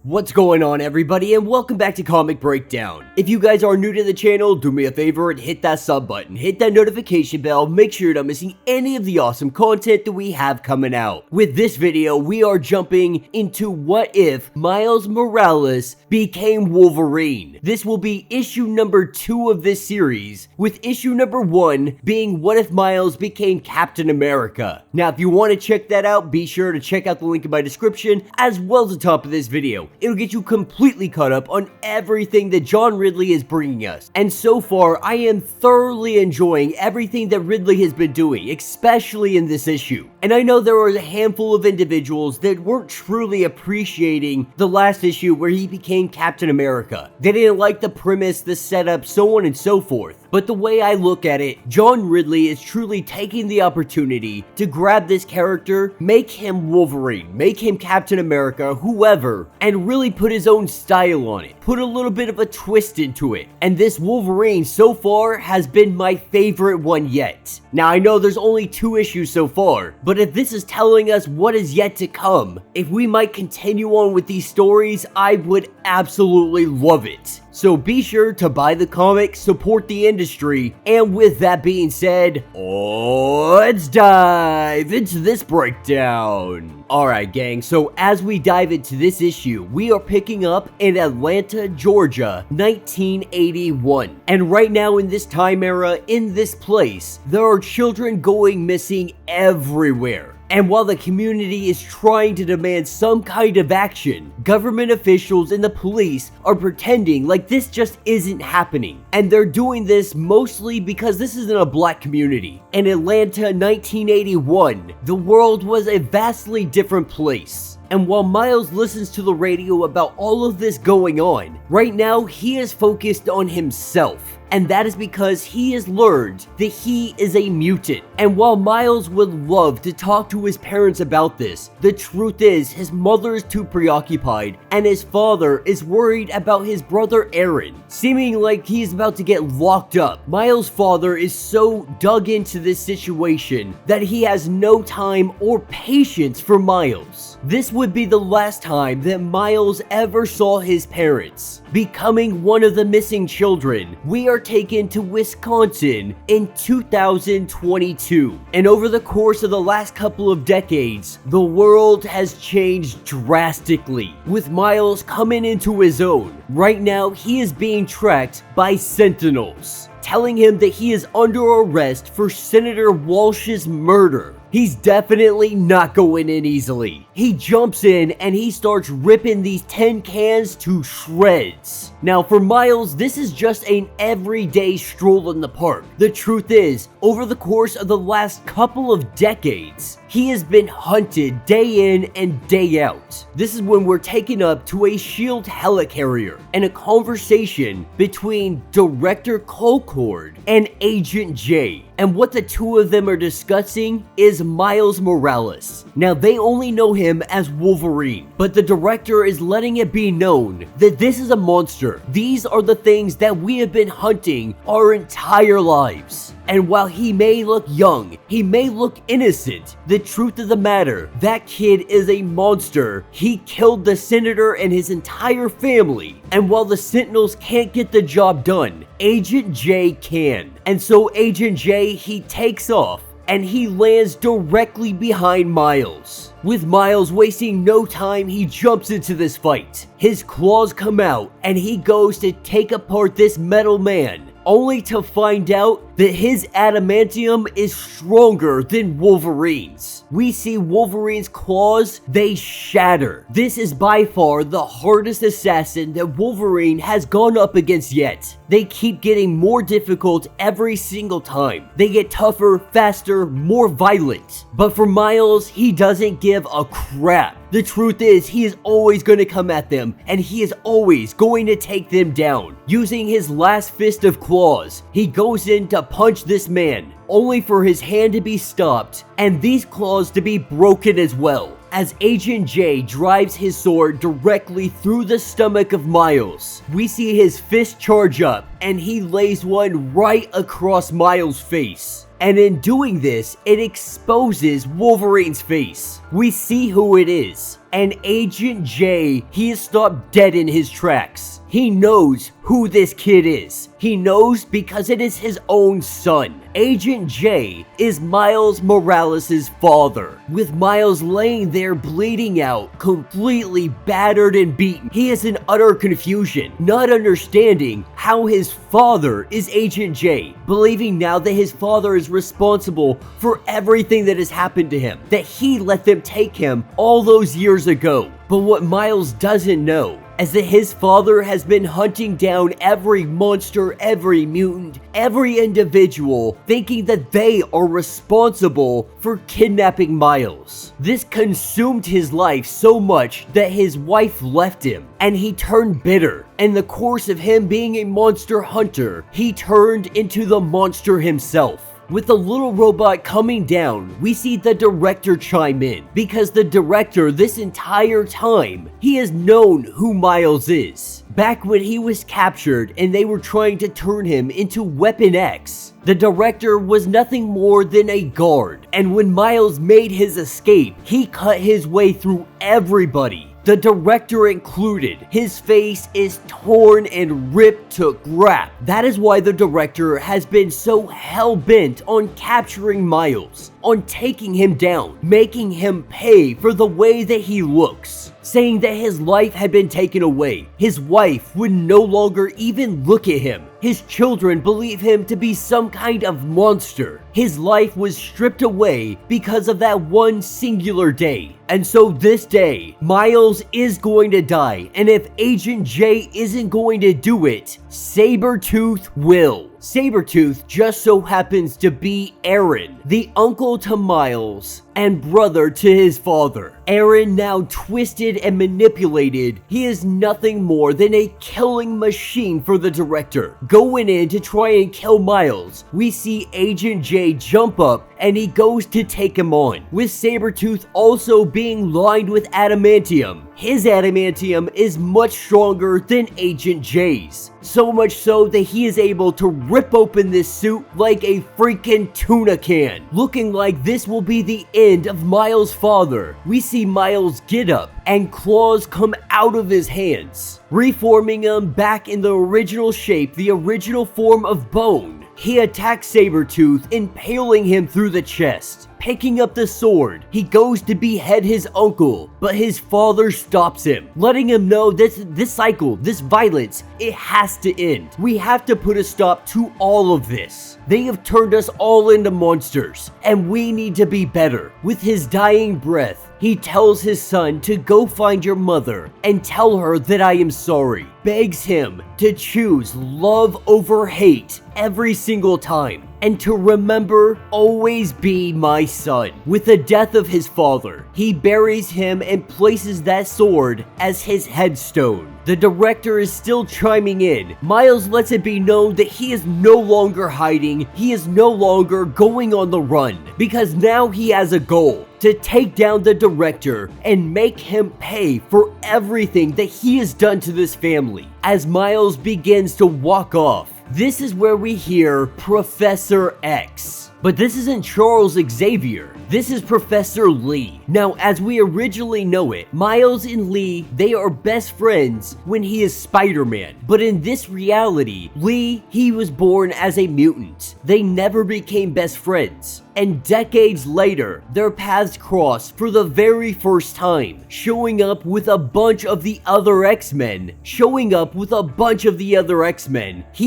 What's going on, everybody, and welcome back to Comic Breakdown. If you guys are new to the channel, do me a favor and hit that sub button, hit that notification bell, make sure you're not missing any of the awesome content that we have coming out. With this video, we are jumping into what if Miles Morales became Wolverine. This will be issue number 2 of this series, with issue number 1 being what if Miles became Captain America. Now, if you want to check that out, be sure to check out the link in my description, as well as the top of this video. It'll get you completely caught up on everything that John Ridley is bringing us. And so far, I am thoroughly enjoying everything that Ridley has been doing, especially in this issue. And I know there were a handful of individuals that weren't truly appreciating the last issue where he became Captain America. They didn't like the premise, the setup, so on and so forth. But the way I look at it, John Ridley is truly taking the opportunity to grab this character, make him Wolverine, make him Captain America, whoever, and really put his own style on it. Put a little bit of a twist into it. And this Wolverine so far has been my favorite one yet. Now, I know there's only 2 issues so far, but if this is telling us what is yet to come, if we might continue on with these stories, I would absolutely love it. So be sure to buy the comic, support the industry, and with that being said, let's dive into this breakdown. Alright gang, so as we dive into this issue, we are picking up in Atlanta, Georgia, 1981. And right now in this time era, in this place, there are children going missing everywhere. And while the community is trying to demand some kind of action, government officials and the police are pretending like this just isn't happening. And they're doing this mostly because this isn't a black community. In Atlanta, 1981, the world was a vastly different place. And while Miles listens to the radio about all of this going on, right now he is focused on himself. And that is because he has learned that he is a mutant. And while Miles would love to talk to his parents about this, the truth is his mother is too preoccupied and his father is worried about his brother Aaron, seeming like he's about to get locked up. Miles' father is so dug into this situation that he has no time or patience for Miles. This would be the last time that Miles ever saw his parents. Becoming one of the missing children, we are taken to Wisconsin in 2022. And over the course of the last couple of decades, the world has changed drastically, with Miles coming into his own. Right now, he is being tracked by Sentinels, telling him that he is under arrest for Senator Walsh's murder. He's definitely not going in easily. He jumps in and he starts ripping these tin cans to shreds. Now for Miles, this is just an everyday stroll in the park. The truth is, over the course of the last couple of decades, he has been hunted day in and day out. This is when we're taken up to a S.H.I.E.L.D. helicarrier and a conversation between Director Colcord and Agent J. And what the two of them are discussing is Miles Morales. Now they only know him as Wolverine, but the director is letting it be known that this is a monster. These are the things that we have been hunting our entire lives. And while he may look young, he may look innocent, the truth of the matter, that kid is a monster. He killed the senator and his entire family. And while the Sentinels can't get the job done, Agent J can. And so Agent J, he takes off and he lands directly behind Miles. With Miles wasting no time, he jumps into this fight. His claws come out and he goes to take apart this metal man, only to find out that his adamantium is stronger than Wolverine's. We see Wolverine's claws, they shatter. This is by far the hardest assassin that Wolverine has gone up against yet. They keep getting more difficult every single time. They get tougher, faster, more violent. But for Miles, he doesn't give a crap. The truth is, he is always going to come at them, and he is always going to take them down. Using his last fist of claws, he goes in to punch this man, only for his hand to be stopped, and these claws to be broken as well, as Agent J drives his sword directly through the stomach of Miles. We see his fist charge up, and he lays one right across Miles' face. And in doing this, it exposes Wolverine's face. We see who it is. And Agent J, he is stopped dead in his tracks. He knows who this kid is. He knows because it is his own son. Agent J is Miles Morales' father. With Miles laying there bleeding out, completely battered and beaten, he is in utter confusion, not understanding how his father is Agent J, believing now that his father is responsible for everything that has happened to him, that he let them take him all those years ago. But what Miles doesn't know is that his father has been hunting down every monster, every mutant, every individual, thinking that they are responsible for kidnapping Miles. This consumed his life so much that his wife left him, and he turned bitter. In the course of him being a monster hunter, he turned into the monster himself. With the little robot coming down, we see the director chime in, because the director this entire time, he has known who Miles is. Back when he was captured and they were trying to turn him into Weapon X, the director was nothing more than a guard, and when Miles made his escape, he cut his way through everybody, the director included. His face is torn and ripped to crap. That is why the director has been so hell-bent on capturing Miles, on taking him down, making him pay for the way that he looks, saying that his life had been taken away. His wife would no longer even look at him. His children believe him to be some kind of monster. His life was stripped away because of that one singular day. And so this day, Miles is going to die, and if Agent J isn't going to do it, Sabretooth will. Sabretooth just so happens to be Aaron, the uncle to Miles and brother to his father. Aaron, now twisted and manipulated, he is nothing more than a killing machine for the director. Going in to try and kill Miles, we see Agent J jump up and he goes to take him on, with Sabretooth also being lined with adamantium. His adamantium is much stronger than Agent J's, so much so that he is able to rip open this suit like a freaking tuna can, looking like this will be the end of Miles' father. We see Miles get up and claws come out of his hands, reforming him back in the original shape, the original form of bone. He attacks Sabretooth, impaling him through the chest. Picking up the sword, he goes to behead his uncle, but his father stops him, letting him know that this cycle, this violence, it has to end. We have to put a stop to all of this. They have turned us all into monsters, and we need to be better. With his dying breath, he tells his son to go find your mother and tell her that I am sorry. Begs him to choose love over hate every single time, and to remember, always be my son. With the death of his father, he buries him and places that sword as his headstone. The director is still chiming in. Miles lets it be known that he is no longer hiding, he is no longer going on the run, because now he has a goal: to take down the director and make him pay for everything that he has done to this family. As Miles begins to walk off, this is where we hear Professor X. But this isn't Charles Xavier, this is Professor Lee. Now, as we originally know it, Miles and Lee, they are best friends when he is Spider-Man. But in this reality, Lee, he was born as a mutant. They never became best friends. And decades later, their paths cross for the very first time, showing up with a bunch of the other X-Men. He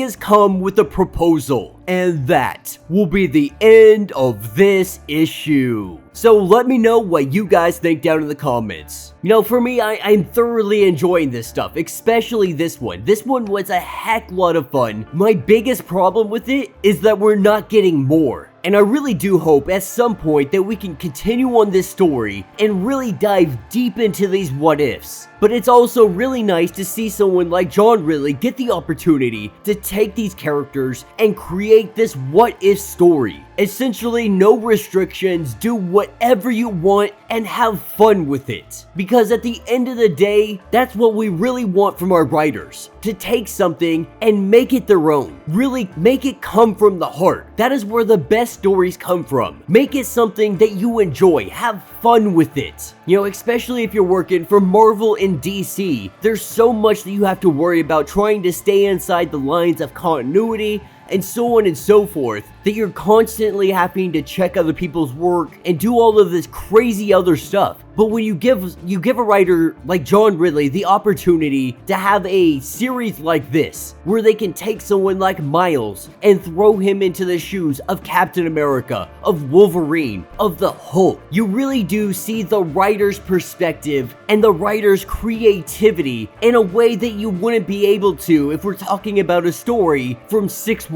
has come with a proposal, and that will be the end of this issue. So let me know what you guys think down in the comments. You know, for me, I'm thoroughly enjoying this stuff, especially this one. This one was a heck lot of fun. My biggest problem with it is that we're not getting more. And I really do hope at some point that we can continue on this story and really dive deep into these what ifs. But it's also really nice to see someone like John Ridley get the opportunity to take these characters and create this what-if story. Essentially, no restrictions, do whatever you want and have fun with it. Because at the end of the day, that's what we really want from our writers. To take something and make it their own. Really make it come from the heart. That is where the best stories come from. Make it something that you enjoy. Have fun with it. You know, especially if you're working for Marvel and DC, there's so much that you have to worry about trying to stay inside the lines of continuity and so on and so forth, that you're constantly having to check other people's work and do all of this crazy other stuff. But when you give a writer like John Ridley the opportunity to have a series like this, where they can take someone like Miles and throw him into the shoes of Captain America, of Wolverine, of the Hulk, you really do see the writer's perspective and the writer's creativity in a way that you wouldn't be able to if we're talking about a story from 616.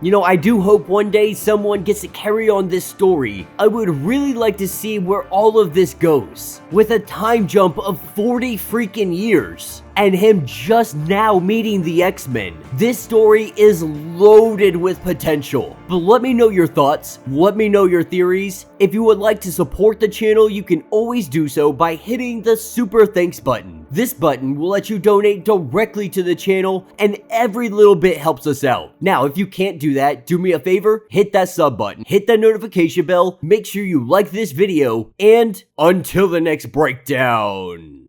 You know, I do hope one day someone gets to carry on this story. I would really like to see where all of this goes, with a time jump of 40 freaking years, and him just now meeting the X-Men. This story is loaded with potential. But let me know your thoughts, let me know your theories. If you would like to support the channel, you can always do so by hitting the super thanks button. This button will let you donate directly to the channel, and every little bit helps us out. Now, if you can't do that, do me a favor, hit that sub button, hit that notification bell, make sure you like this video, and until the next breakdown.